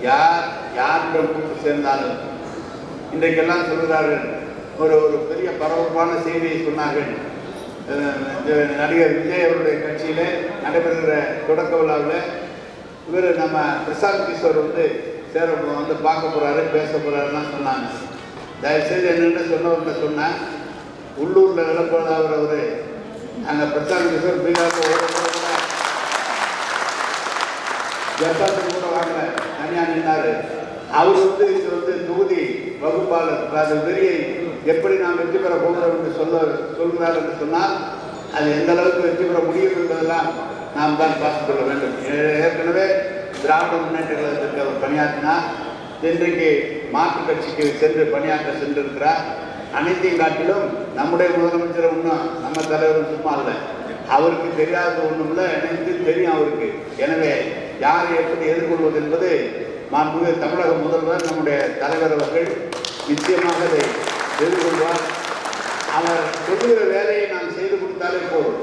யாரிடம் கூட்டு சேர்ந்தாலும் இன்றைக்கெல்லாம் சொல்கிறார்கள். ஒரு பெரிய பரபரப்பான செய்தியை சொன்னார்கள். நடிகர் விஜய் அவருடைய கட்சியில் நடைபெறுகிற தொடக்க விழாவில் இவர் நம்ம பிரசாந்த் கிஷோர் வந்து பார்க்க போகிறாரு, பேச போகிறாருலாம் சொன்னாங்க. தயவுசெய்து என்னென்ன சொன்னவர்கிட்ட சொன்னேன், உள்ளூரில் நிலப்படாதவர் அவர். நாங்கள் பிரசாந்த் கிஷோர் பீகாரில் ஜப்பாத்துக்கு கூட வாங்கல, தனியாக நின்னார். அவர் இங்கே தொகுதி வகுப்பாளர் அது வெறியை எப்படி நாம் வெற்றி பெற போகிறோம் என்று சொல்கிறார் என்று சொன்னால் அது எந்த அளவுக்கு வெற்றி பெற முடியும் என்பதெல்லாம் நாம் தான் பார்த்துக் கொள்ள வேண்டும். ஏற்கனவே திராவிட முன்னேற்ற கழகத்திற்கு அவர் பணியாற்றினார். இன்றைக்கு மாற்றுக் கட்சிக்கு சென்று பணியாற்ற சென்றிருக்கிறார். அனைத்தையும் காட்டிலும் நம்முடைய முதலமைச்சர் ஒன்றும் நம்ம தலைவரும் சும்மா இல்லை, அவருக்கு தெரியாத ஒன்றும் இல்லை, எனக்கு தெரியும் அவருக்கு. எனவே யாரை எப்படி எதிர்கொள்வது என்பது மாண்புமிகு தமிழக முதல்வர் நம்முடைய தலைவர் அவர்கள் நிச்சயமாக அதை எதிர்கொள்வார். அவர் சொல்லுகிற வேலையை நாம் செய்து கொடுத்தாலே போதும்.